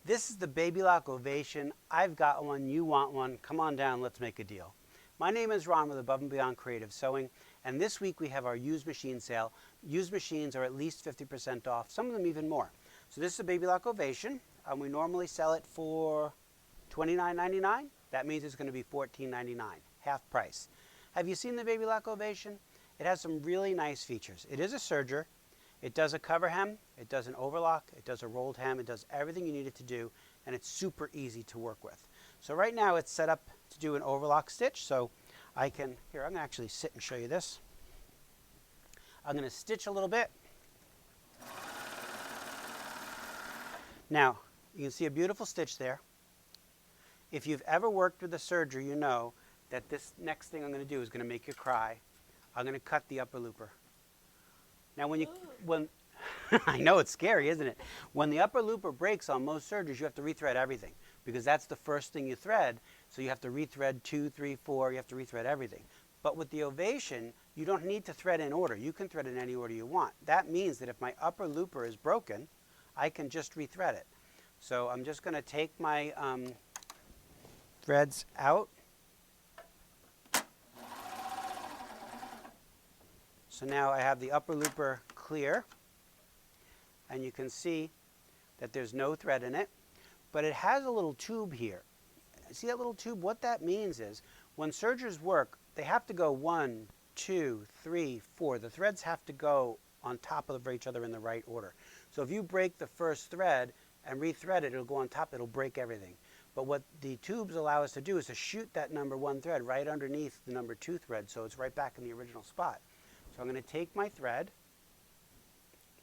This is the Babylock Ovation. I've got one, you want one. Come on down, let's make a deal. My name is Ron with Above and Beyond Creative Sewing, and this week we have our used machine sale. Used machines are at least 50% off, some of them even more. So this is a Babylock Ovation. We normally sell it for $29.99. That means it's going to be $14.99, half price. Have you seen the Babylock Ovation? It has some really nice features. It is a serger. It does a cover hem, it does an overlock, it does a rolled hem, it does everything you need it to do, and it's super easy to work with. So right now it's set up to do an overlock stitch, so I'm going to actually sit and show you this. I'm going to stitch a little bit. Now, you can see a beautiful stitch there. If you've ever worked with a serger, you know that this next thing I'm going to do is going to make you cry. I'm going to cut the upper looper. Now when I know it's scary, isn't it? When the upper looper breaks on most sergers, you have to rethread everything because that's the first thing you thread. So you have to rethread 2, 3, 4, you have to rethread everything. But with the Ovation, you don't need to thread in order. You can thread in any order you want. That means that if my upper looper is broken, I can just rethread it. So I'm just going to take my threads out. So now I have the upper looper clear, and you can see that there's no thread in it, but it has a little tube here. See that little tube? What that means is when sergers work, they have to go 1, 2, 3, 4. The threads have to go on top of each other in the right order. So if you break the first thread and rethread it, it'll go on top, it'll break everything. But what the tubes allow us to do is to shoot that number 1 thread right underneath the number 2 thread, so it's right back in the original spot. So I'm going to take my thread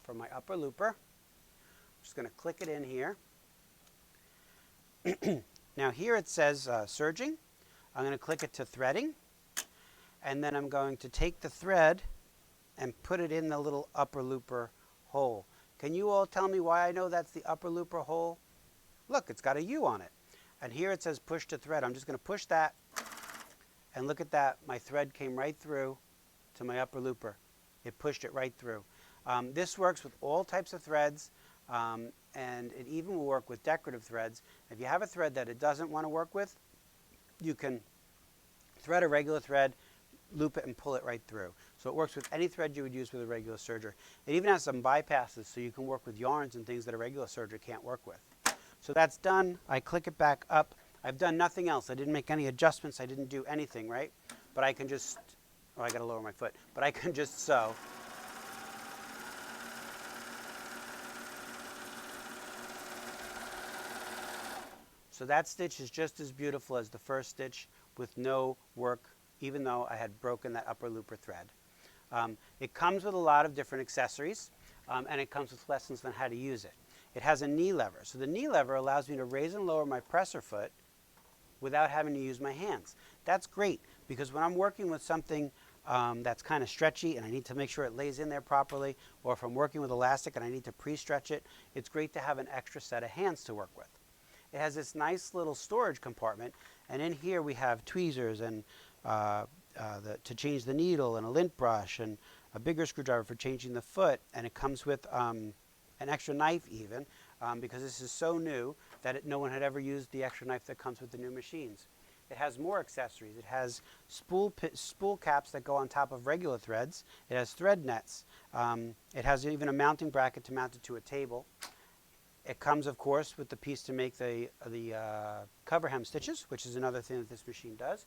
from my upper looper. I'm just going to click it in here. Now here it says serging. I'm going to click it to threading. And then I'm going to take the thread and put it in the little upper looper hole. Can you all tell me why I know that's the upper looper hole? Look, it's got a U on it. And here it says push to thread. I'm just going to push that. And look at that. My thread came right through to my upper looper. It pushed it right through. This works with all types of threads, and it even will work with decorative threads. If you have a thread that it doesn't want to work with, you can thread a regular thread, loop it, and pull it right through. So it works with any thread you would use with a regular serger. It even has some bypasses, so you can work with yarns and things that a regular serger can't work with. So that's done. I click it back up. I've done nothing else. I didn't make any adjustments. I didn't do anything, right? But I can just, oh, I got to lower my foot. But I can just sew. So that stitch is just as beautiful as the first stitch with no work, even though I had broken that upper looper thread. It comes with a lot of different accessories, and it comes with lessons on how to use it. It has a knee lever. So the knee lever allows me to raise and lower my presser foot without having to use my hands. That's great because when I'm working with something that's kind of stretchy and I need to make sure it lays in there properly, or if I'm working with elastic and I need to pre-stretch it, it's great to have an extra set of hands to work with. It has this nice little storage compartment, and in here we have tweezers and to change the needle, and a lint brush, and a bigger screwdriver for changing the foot, and it comes with an extra knife even, because this is so new that no one had ever used the extra knife that comes with the new machines. It has more accessories. It has spool caps that go on top of regular threads. It has thread nets. It has even a mounting bracket to mount it to a table. It comes, of course, with the piece to make the cover hem stitches, which is another thing that this machine does.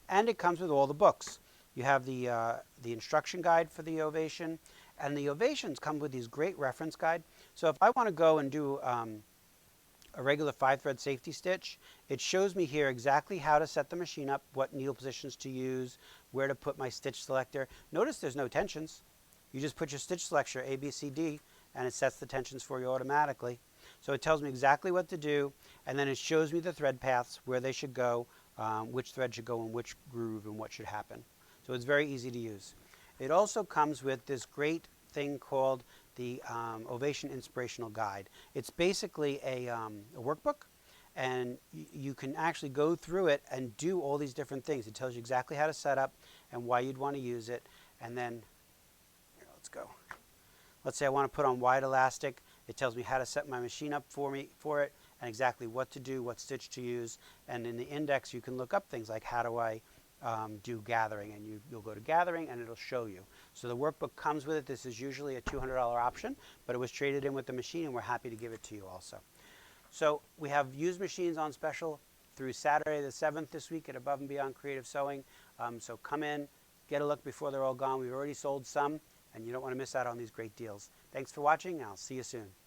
And it comes with all the books. You have the instruction guide for the Ovation, and the Ovations come with these great reference guide. So if I want to go and do a regular 5-thread safety stitch, it shows me here exactly how to set the machine up, what needle positions to use, where to put my stitch selector. Notice there's no tensions. You just put your stitch selector, A, B, C, D, and it sets the tensions for you automatically. So it tells me exactly what to do, and then it shows me the thread paths, where they should go, which thread should go in which groove, and what should happen. So it's very easy to use. It also comes with this great thing called the Ovation Inspirational Guide. It's basically a workbook, and you can actually go through it and do all these different things. It tells you exactly how to set up and why you'd want to use it. And then, here, let's go. Let's say I want to put on wide elastic. It tells me how to set my machine up for it, and exactly what to do, what stitch to use. And in the index, you can look up things like how do I do gathering, and you'll go to gathering and it'll show you. So the workbook comes with it. This is usually a $200 option, but it was traded in with the machine, and we're happy to give it to you also. So we have used machines on special through Saturday the 7th this week at Above and Beyond Creative Sewing. So come in, get a look before they're all gone. We've already sold some, and you don't want to miss out on these great deals. Thanks for watching, and I'll see you soon.